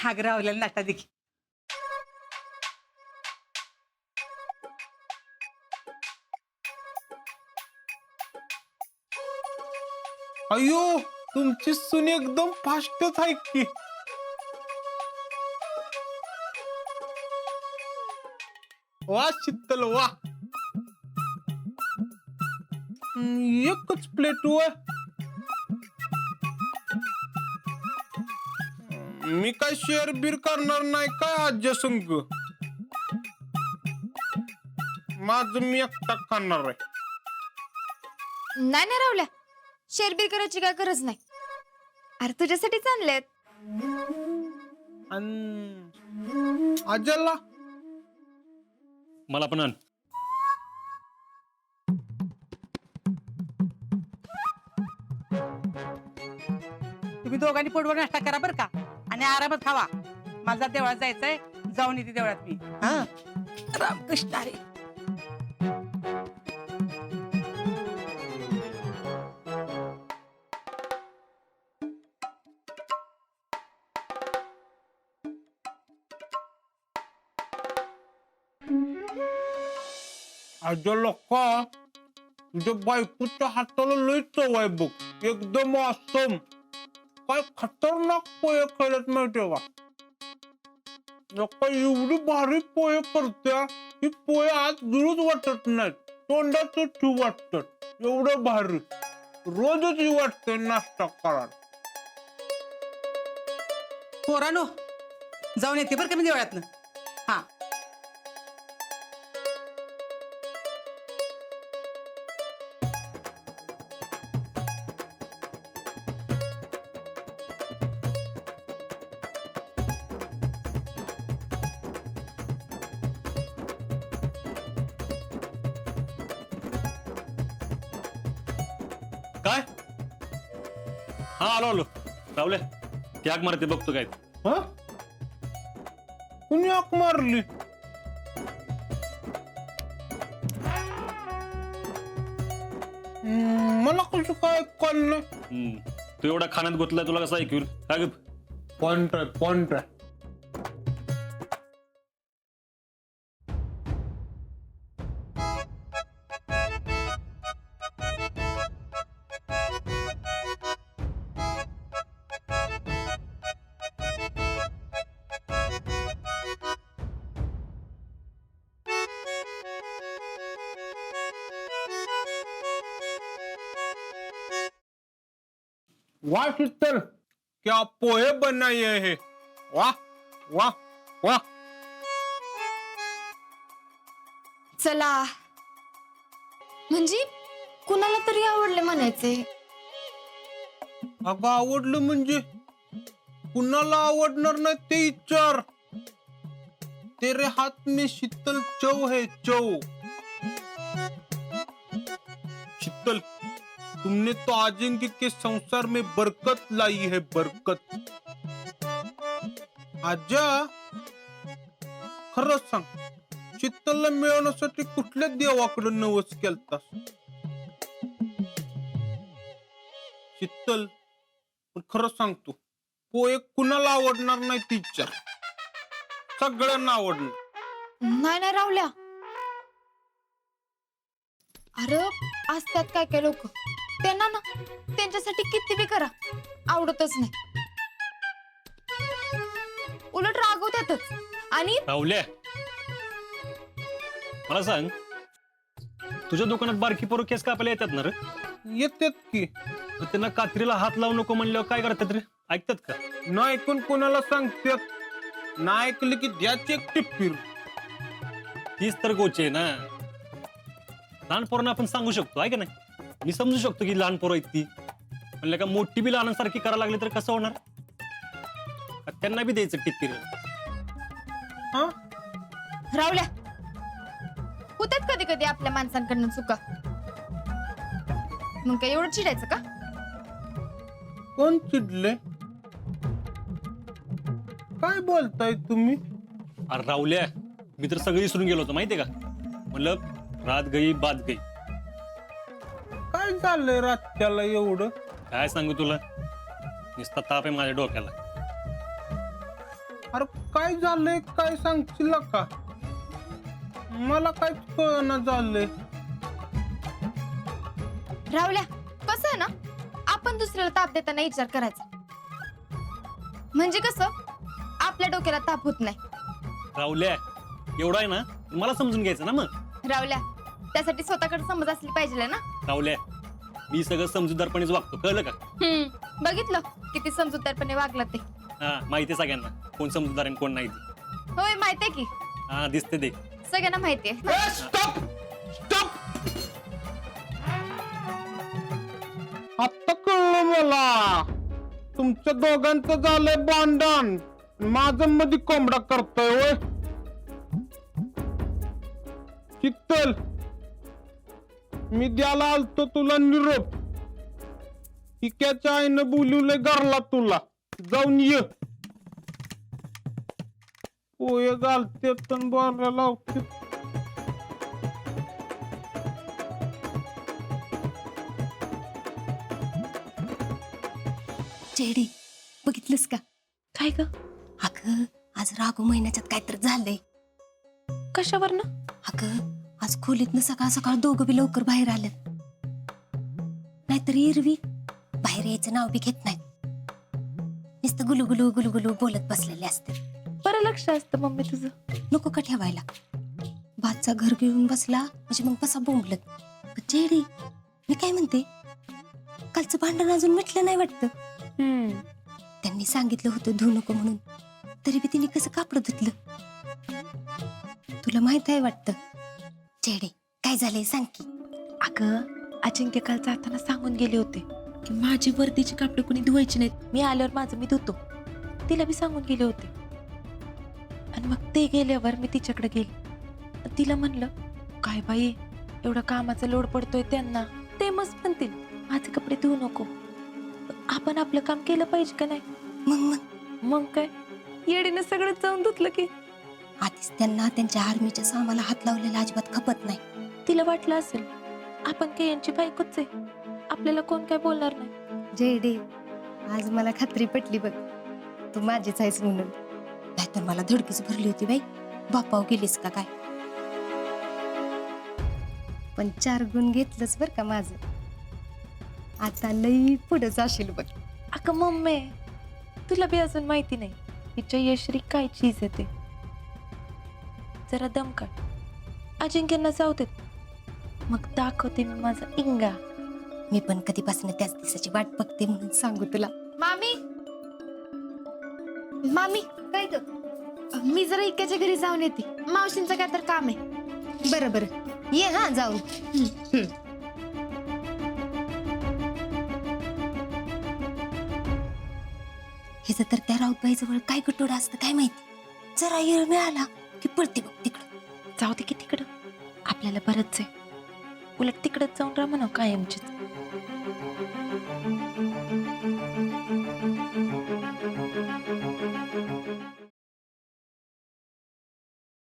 हाग रावलेला नाटा देखील अयो तुमची सून एकदम फास्टच आहे की. वा शीतल वा. एकच प्लेट व मी काय शेअर बीर करणार नाही काय आज्या संग. माझं मी एकटा खाणार आहे. नाही नाही रावल्या, शेरबीर करायची काय गरज नाही. अरे तुझ्यासाठीच आणलेत. आज्याला मला पण आण. तुम्ही दोघांनी पोटभर नाश्ता करा बरं का आणि आरामात खावा. मला देवळात जायचंय, जाऊन येते देवळात मी. हा रामकृष्ण हरी. आज्या लोका तुझ्या बायकोच्या हाताला लय चव आहे बघ. एकदम असम. काय खतरनाक पोहे केलेत माहितीये का. लोका एवढी भारी पोहे करत्या ही पोहे आज गिळूच वाटत नाहीत, तोंडात ठेवू वाटतात. एवढं भारी रोजच ही वाटते नाश्ता करा. पोरानो जाऊन येते बरं का मी देवळातनं. हा काय? हा आलो आलो. रावले त्याग मारते बघतो काय. हा कुणी हाक मारली. मला कसं काय कळलं. तू एवढा खाण्यात गुतलाय, तुला कसं ऐकूल काय. पॉइंट आहे. वाह शीतल, क्या पोहे बनाए हैं. वाह वाह वाह. चला म्हणजे कुणाला तरी आवडले म्हणायचे. अगं आवडलं म्हणजे कुणाला आवडणार नाही ते विचार. तेरे हाथ में शीतल चव है चव. शीतल तुमने तो आजेंगे के संसार में बरकत लाई है बरकत. आजा खरंच सांग, शीतलला मिळवण्यासाठी कुठल्या देवाकडे नवस केलतास. शीतल पण खरं सांगतो पोहे कुणाला आवडणार नाही ती विचार. सगळ्यांना आवडणार. नाही नाही रावल्या, अरे असतात काय काय लोक, त्यांना ना त्यांच्यासाठी किती बी करा आवडतच नाही, उलट रागवतातच. आणि रावले मला सांग, तुझ्या दुकानात बारकी पोरं केस कापायला येतात ना रे. येतात की. तर त्यांना कात्रीला हात लावू नको म्हणल्यावर काय करतात रे, ऐकतात का. न ऐकून कोणाला सांगतात. ना ऐकलं की द्याचे एक टिप्पीर. तीच तर गोच आहे ना. लहान पोरांना आपण सांगू शकतो आहे का नाही. मी समजू शकतो की लहान पोरं आहेत ती, म्हणलं का मोठी बी लहानासारखी करायला लागली तर कसं होणार. त्यांना बी द्यायचं टिप्पीर. हा रावल्या होतात कधी कधी आपल्या माणसांकडनं चुका, मग काय एवढं चिडायचं का. कोण चिडले. काय बोलताय तुम्ही. अरे रावल्या, मी तर सगळी विसरून गेलो होतो माहितीये का. म्हणलं रात गई बात गई. काय झालंय रात्याला एवढं. काय सांगू तुला, नुसता ताप आहे माझ्या डोक्याला. अरे काय झालंय काय सांगशील का? मला काहीच कळना झालंय. राहुल्या कसं आहे ना, आपण दुसऱ्याला ताप देताना विचार करायचा, म्हणजे कसं आपल्या डोक्याला ताप होत नाही. राहुल्या एवढा आहे ना, मला समजून घ्यायचं ना मग. राहुल्या त्यासाठी स्वतःकडे समज असली पाहिजे ना. राहुल्या मी सगळं समजूतदारपणेच वागतो, कळलं का? बघितलं किती समजूतदारपणे वागला ते. हा माहितीये सगळ्यांना कोण समजूतदार आणि कोण नाही ते. होय माहितीये की, हा दिसते ते. सगळ्यांना माहितीये. Stop stop. आता कळलं मला, तुमच्या दोघांचं झालंय भांडण, माझं मध्ये कोंबडा करतोय होय. चित्तल मी द्यायला आलतो तुला निरोप. इक्याच्या आईनं बोलवलंय घरला तुला, जाऊन ये. पोहे घालते पण बोलायला लावते. चेडी बघितलंस का? काय ग? अगं आज रागू महिन्याच्यात काहीतरी झालंय. कशावर ना? अगं आज खोलीतनं सकाळ सकाळ दोघं बी लवकर बाहेर आलेत. नाहीतर एरवी बाहेर यायचं नाव बी घेत नाहीत. नुसतं गुलुगुलू गुलुगुलू बोलत बसलेले असते. बरं लक्ष असतं मम्मी तुझं. नको का ठेवायला? बादचा घर घेऊन बसला म्हणजे मग कसा बोंबलत. चेडी मी काय म्हणते, कालचं भांडण अजून मिटलं नाही वाटतं. त्यांनी सांगितलं होतं धुवू नको म्हणून, तरी बी तिने कसं कापड धुतलं. तुला माहित आहे वाटतं. चेडे काय झालंय सांग की. अगं अजिंक्य काल जाताना सांगून गेले होते की माझी वर्दीची कापडं कुणी धुवायची नाहीत, मी आल्यावर माझं मी धुतो. तिला बी सांगून गेले होते. आणि मग ते गेल्यावर मी तिच्याकडे गेले, तिला म्हणलं काय बाई एवढा कामाचा लोड पडतोय त्यांना, ते मस्त म्हणतील माझे कपडे धुवू नको, आपण आपलं काम केलं पाहिजे का नाही. मग काय येडीनं सगळं जाऊन धुतलं की. आधीच त्यांना त्यांच्या आर्मीच्या सामाला हात लावलेला अजिबात खपत नाही. तिला वाटलं असेल आपण काय यांची बायकोच आहे, आपल्याला कोण काय बोलणार नाही. जेडे आज मला खात्री पटली बघ, तू माझीच आहेस म्हणून. नाहीतर मला धडकीच भरली होती बाई, बापाव गेलीस का काय. पण 4 गुण घेतलंच बर का माझं. आता लई पुढे जाशील बघ. अगं मम्मी तुला बी अजून माहिती नाही तिच्या यश्री काय चीज आहे ते. जरा दम काढ, अजिंक्यांना जाऊ देत, मग दाखवते मी माझा इंगा. मी पण कधीपासून त्याच दिवसाची वाट बघते म्हणून सांगू तुला. मामी मामी काय ग? मी जरा इक्याच्या घरी जाऊन येते, मावशींचं काय तर काम आहे. बरं बरं ये हा जाऊन. हे तर त्या राऊतबाई जवळ काय गटोडा असतं काय माहिती. जरा येळ मिळाला की पळते बघ तिकडं. जाऊ दे की तिकडं, आपल्याला बरंच आहे. उलट तिकडच जाऊन राहा म्हणा कायमचीच.